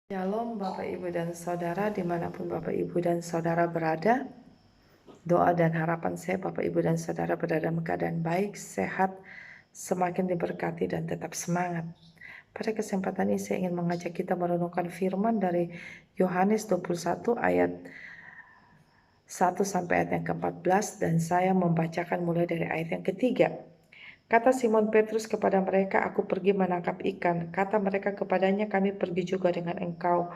Shalom Bapak Ibu dan Saudara dimanapun Bapak Ibu dan Saudara berada. Doa dan harapan saya Bapak Ibu dan Saudara berada dalam keadaan baik, sehat, semakin diberkati dan tetap semangat. Pada kesempatan ini saya ingin mengajak kita merenungkan firman dari Yohanes 21 ayat 1 sampai ayat yang ke-14 dan saya membacakan mulai dari ayat yang ketiga. Kata Simon Petrus kepada mereka, "Aku pergi menangkap ikan." Kata mereka kepadanya, "Kami pergi juga dengan engkau."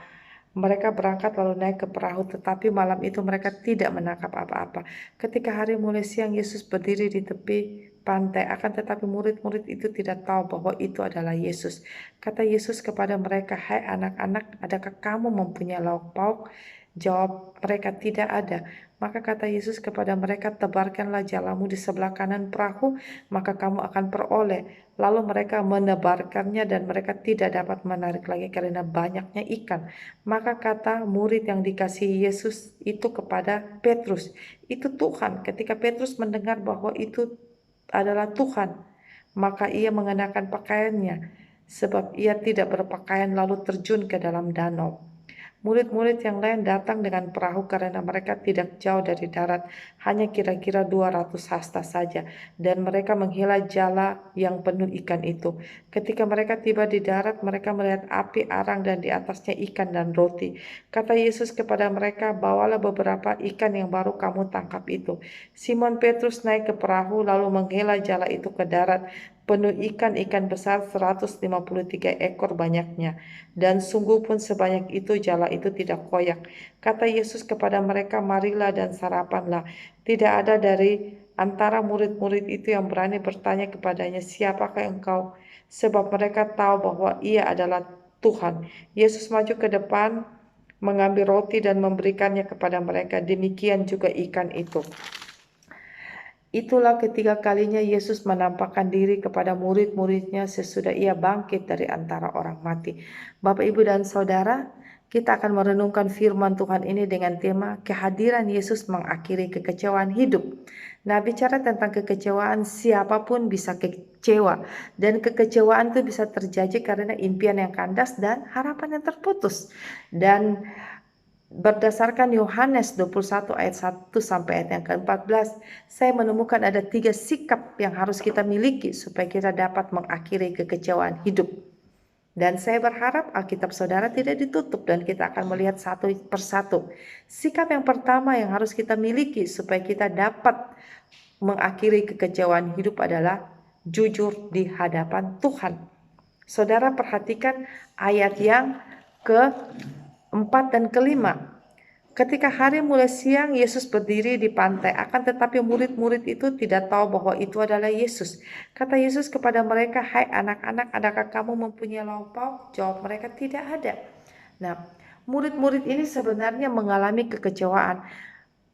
Mereka berangkat lalu naik ke perahu, tetapi malam itu mereka tidak menangkap apa-apa. Ketika hari mulai siang, Yesus berdiri di tepi pantai, akan tetapi murid-murid itu tidak tahu bahwa itu adalah Yesus. Kata Yesus kepada mereka, "Hai anak-anak, adakah kamu mempunyai lauk pauk?" Jawab mereka, "Tidak ada." Maka kata Yesus kepada mereka, "Tebarkanlah jalamu di sebelah kanan perahu, maka kamu akan peroleh." Lalu mereka menebarkannya dan mereka tidak dapat menarik lagi karena banyaknya ikan. Maka kata murid yang dikasihi Yesus itu kepada Petrus, "Itu Tuhan." Ketika Petrus mendengar bahwa itu adalah Tuhan, maka ia mengenakan pakaiannya, sebab ia tidak berpakaian lalu terjun ke dalam danau. Murid-murid yang lain datang dengan perahu karena mereka tidak jauh dari darat, hanya kira-kira 200 hasta saja, dan mereka menghela jala yang penuh ikan itu. Ketika mereka tiba di darat, mereka melihat api arang dan di atasnya ikan dan roti. Kata Yesus kepada mereka, "Bawalah beberapa ikan yang baru kamu tangkap itu." Simon Petrus naik ke perahu lalu menghela jala itu ke darat, penuh ikan-ikan besar 153 ekor banyaknya. Dan sungguh pun sebanyak itu jala itu tidak koyak. Kata Yesus kepada mereka, "Marilah dan sarapanlah." Tidak ada dari antara murid-murid itu yang berani bertanya kepadanya, "Siapakah engkau?" Sebab mereka tahu bahwa ia adalah Tuhan. Yesus maju ke depan, mengambil roti dan memberikannya kepada mereka. Demikian juga ikan itu. Itulah ketiga kalinya Yesus menampakkan diri kepada murid-muridnya sesudah ia bangkit dari antara orang mati. Bapak, Ibu, dan Saudara, kita akan merenungkan firman Tuhan ini dengan tema kehadiran Yesus mengakhiri kekecewaan hidup. Nah, bicara tentang kekecewaan, siapapun bisa kecewa. Dan kekecewaan itu bisa terjadi karena impian yang kandas dan harapan yang terputus. Dan berdasarkan Yohanes 21 ayat 1 sampai ayat yang ke-14, saya menemukan ada 3 sikap yang harus kita miliki supaya kita dapat mengakhiri kekecewaan hidup. Dan saya berharap Alkitab saudara tidak ditutup dan kita akan melihat satu persatu. Sikap yang pertama yang harus kita miliki supaya kita dapat mengakhiri kekecewaan hidup adalah jujur di hadapan Tuhan. Saudara perhatikan ayat yang ke-4 dan ke-5. Ketika hari mulai siang, Yesus berdiri di pantai. Akan tetapi murid-murid itu tidak tahu bahwa itu adalah Yesus. Kata Yesus kepada mereka, "Hai anak-anak, adakah kamu mempunyai lauk pauk?" Jawab mereka, "Tidak ada." Nah, murid-murid ini sebenarnya mengalami kekecewaan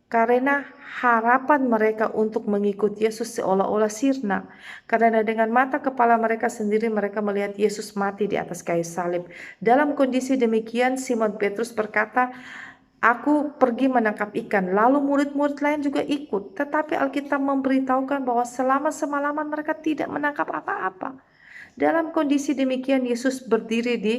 karena harapan mereka untuk mengikut Yesus seolah-olah sirna. Karena dengan mata kepala mereka sendiri mereka melihat Yesus mati di atas kayu salib. Dalam kondisi demikian, Simon Petrus berkata, "Aku pergi menangkap ikan." Lalu murid-murid lain juga ikut. Tetapi Alkitab memberitahukan bahwa selama semalaman mereka tidak menangkap apa-apa. Dalam kondisi demikian Yesus berdiri di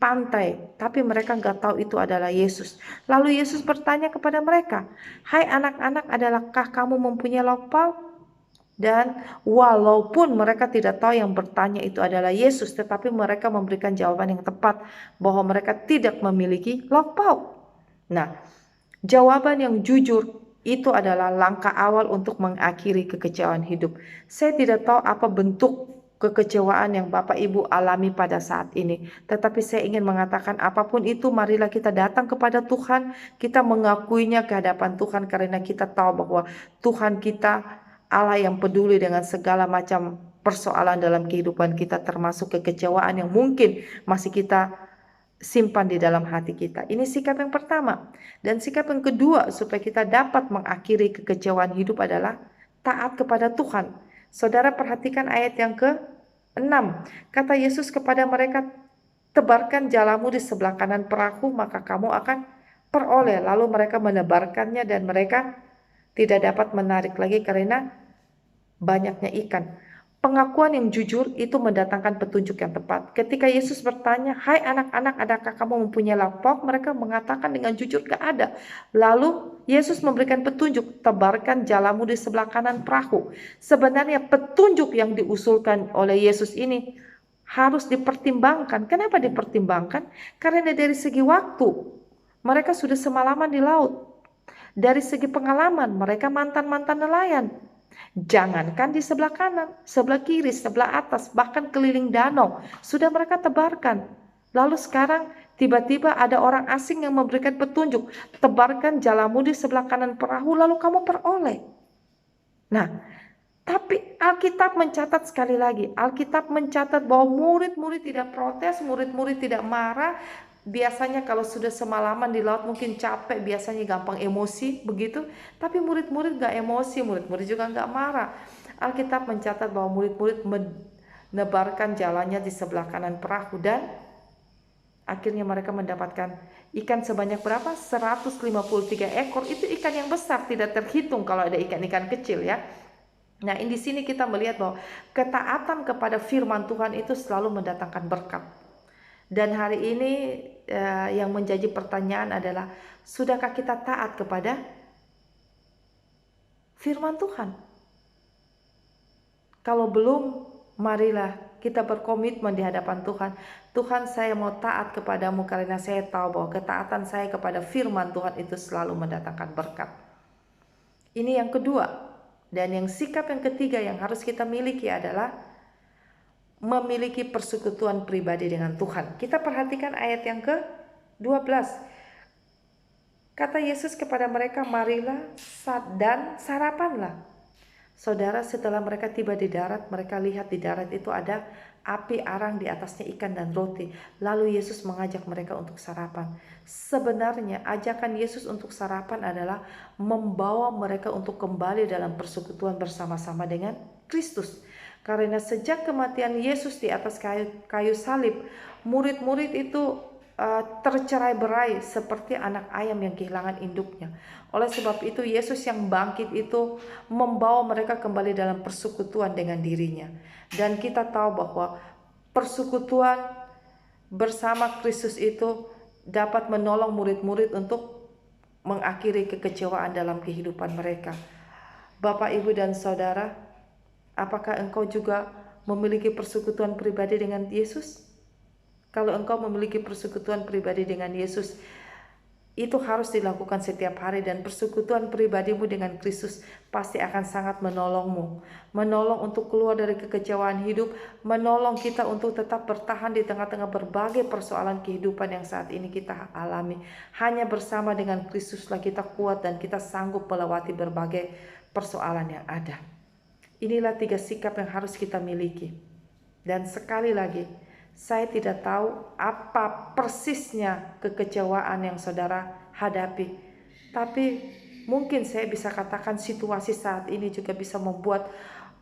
pantai. Tapi mereka nggak tahu itu adalah Yesus. Lalu Yesus bertanya kepada mereka, "Hai anak-anak, adakah kamu mempunyai lauk pauk?" Dan walaupun mereka tidak tahu yang bertanya itu adalah Yesus, tetapi mereka memberikan jawaban yang tepat bahwa mereka tidak memiliki lauk pauk. Nah, jawaban yang jujur itu adalah langkah awal untuk mengakhiri kekecewaan hidup. Saya tidak tahu apa bentuk kekecewaan yang Bapak Ibu alami pada saat ini. Tetapi saya ingin mengatakan apapun itu, marilah kita datang kepada Tuhan. Kita mengakuinya ke hadapan Tuhan karena kita tahu bahwa Tuhan kita Allah yang peduli dengan segala macam persoalan dalam kehidupan kita, termasuk kekecewaan yang mungkin masih kita simpan di dalam hati kita. Ini sikap yang pertama. Dan sikap yang kedua supaya kita dapat mengakhiri kekecewaan hidup adalah taat kepada Tuhan. Saudara perhatikan ayat yang ke-6. Kata Yesus kepada mereka, "Tebarkan jalamu di sebelah kanan perahu, maka kamu akan peroleh." Lalu mereka menebarkannya dan mereka tidak dapat menarik lagi karena banyaknya ikan. Pengakuan yang jujur itu mendatangkan petunjuk yang tepat. Ketika Yesus bertanya, "Hai anak-anak, adakah kamu mempunyai lapak?" Mereka mengatakan dengan jujur, "Gak ada." Lalu Yesus memberikan petunjuk, "Tebarkan jalamu di sebelah kanan perahu." Sebenarnya petunjuk yang diusulkan oleh Yesus ini harus dipertimbangkan. Kenapa dipertimbangkan? Karena dari segi waktu, mereka sudah semalaman di laut. Dari segi pengalaman, mereka mantan-mantan nelayan. Jangankan di sebelah kanan, sebelah kiri, sebelah atas, bahkan keliling danau, sudah mereka tebarkan. Lalu sekarang tiba-tiba ada orang asing yang memberikan petunjuk, tebarkan jalamu di sebelah kanan perahu, lalu kamu peroleh. Nah, tapi Alkitab mencatat sekali lagi, Alkitab mencatat bahwa murid-murid tidak protes, murid-murid tidak marah. Biasanya kalau sudah semalaman di laut mungkin capek, biasanya gampang emosi begitu. Tapi murid-murid gak emosi, murid-murid juga gak marah. Alkitab mencatat bahwa murid-murid menebarkan jalannya di sebelah kanan perahu dan akhirnya mereka mendapatkan ikan sebanyak berapa? 153 ekor. Itu ikan yang besar, tidak terhitung kalau ada ikan-ikan kecil ya. Nah, di sini kita melihat bahwa ketaatan kepada firman Tuhan itu selalu mendatangkan berkat. Dan hari ini yang menjadi pertanyaan adalah, sudahkah kita taat kepada firman Tuhan? Kalau belum, marilah kita berkomitmen di hadapan Tuhan. Tuhan, saya mau taat kepadamu karena saya tahu bahwa ketaatan saya kepada firman Tuhan itu selalu mendatangkan berkat. Ini yang kedua. Dan yang sikap yang ketiga yang harus kita miliki adalah memiliki persekutuan pribadi dengan Tuhan. Kita perhatikan ayat yang ke-12. Kata Yesus kepada mereka, "Marilah dan sarapanlah." Saudara, setelah mereka tiba di darat, mereka lihat di darat itu ada api arang, di atasnya ikan dan roti. Lalu Yesus mengajak mereka untuk sarapan. Sebenarnya ajakan Yesus untuk sarapan adalah membawa mereka untuk kembali dalam persekutuan bersama-sama dengan Kristus. Karena sejak kematian Yesus di atas kayu salib, murid-murid itu tercerai-berai seperti anak ayam yang kehilangan induknya. Oleh sebab itu Yesus yang bangkit itu membawa mereka kembali dalam persekutuan dengan dirinya. Dan kita tahu bahwa persekutuan bersama Kristus itu dapat menolong murid-murid untuk mengakhiri kekecewaan dalam kehidupan mereka. Bapak, Ibu, dan Saudara, apakah engkau juga memiliki persekutuan pribadi dengan Yesus? Kalau engkau memiliki persekutuan pribadi dengan Yesus, itu harus dilakukan setiap hari, dan persekutuan pribadimu dengan Kristus pasti akan sangat menolongmu. Menolong untuk keluar dari kekecewaan hidup, menolong kita untuk tetap bertahan di tengah-tengah berbagai persoalan kehidupan yang saat ini kita alami. Hanya bersama dengan Kristuslah kita kuat dan kita sanggup melewati berbagai persoalan yang ada. Inilah 3 sikap yang harus kita miliki. Dan sekali lagi, saya tidak tahu apa persisnya kekecewaan yang saudara hadapi. Tapi mungkin saya bisa katakan situasi saat ini juga bisa membuat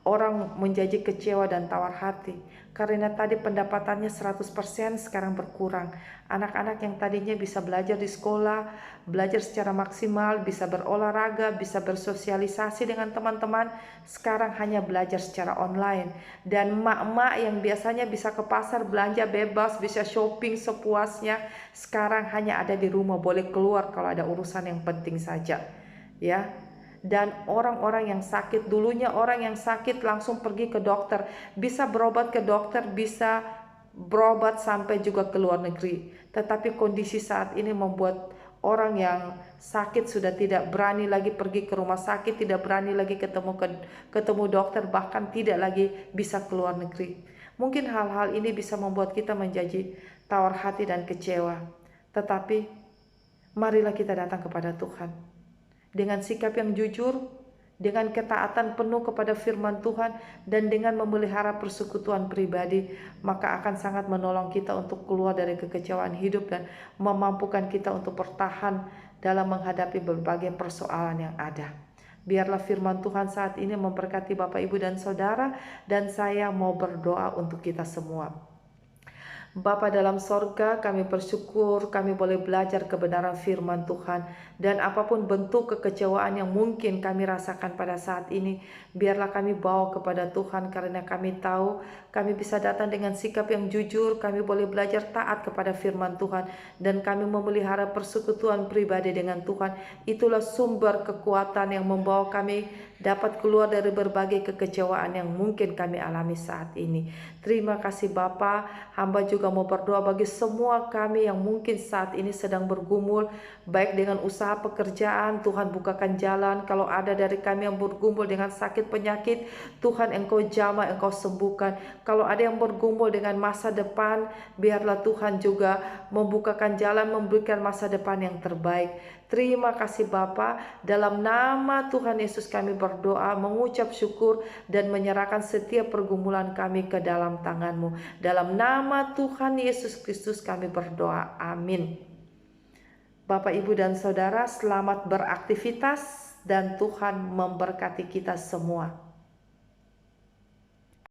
orang menjadi kecewa dan tawar hati. Karena tadi pendapatannya 100% sekarang berkurang. Anak-anak yang tadinya bisa belajar di sekolah, belajar secara maksimal, bisa berolahraga, bisa bersosialisasi dengan teman-teman, sekarang hanya belajar secara online. Dan emak-emak yang biasanya bisa ke pasar belanja bebas, bisa shopping sepuasnya, sekarang hanya ada di rumah, boleh keluar kalau ada urusan yang penting saja. Ya. Dan orang-orang yang sakit, dulunya orang yang sakit langsung pergi ke dokter, bisa berobat ke dokter, bisa berobat sampai juga ke luar negeri. Tetapi kondisi saat ini membuat orang yang sakit sudah tidak berani lagi pergi ke rumah sakit, tidak berani lagi ketemu dokter, bahkan tidak lagi bisa ke luar negeri. Mungkin hal-hal ini bisa membuat kita menjadi tawar hati dan kecewa. Tetapi marilah kita datang kepada Tuhan dengan sikap yang jujur, dengan ketaatan penuh kepada firman Tuhan, dan dengan memelihara persekutuan pribadi, maka akan sangat menolong kita untuk keluar dari kekecewaan hidup dan memampukan kita untuk bertahan dalam menghadapi berbagai persoalan yang ada. Biarlah firman Tuhan saat ini memberkati Bapak, Ibu, dan Saudara, dan saya mau berdoa untuk kita semua. Bapa dalam sorga, kami bersyukur kami boleh belajar kebenaran firman Tuhan. Dan apapun bentuk kekecewaan yang mungkin kami rasakan pada saat ini, biarlah kami bawa kepada Tuhan, karena kami tahu kami bisa datang dengan sikap yang jujur, kami boleh belajar taat kepada firman Tuhan, dan kami memelihara persekutuan pribadi dengan Tuhan. Itulah sumber kekuatan yang membawa kami dapat keluar dari berbagai kekecewaan yang mungkin kami alami saat ini. Terima kasih Bapa. Hamba juga mau berdoa bagi semua kami yang mungkin saat ini sedang bergumul, baik dengan usaha pekerjaan, Tuhan bukakan jalan. Kalau ada dari kami yang bergumul dengan sakit penyakit, Tuhan Engkau jamah, Engkau sembuhkan. Kalau ada yang bergumul dengan masa depan, biarlah Tuhan juga membukakan jalan, memberikan masa depan yang terbaik. Terima kasih Bapa, dalam nama Tuhan Yesus kami berdoa, mengucap syukur dan menyerahkan setiap pergumulan kami ke dalam tangan-Mu. Dalam nama Tuhan Yesus Kristus kami berdoa, amin. Bapak, Ibu, dan Saudara, selamat beraktivitas dan Tuhan memberkati kita semua.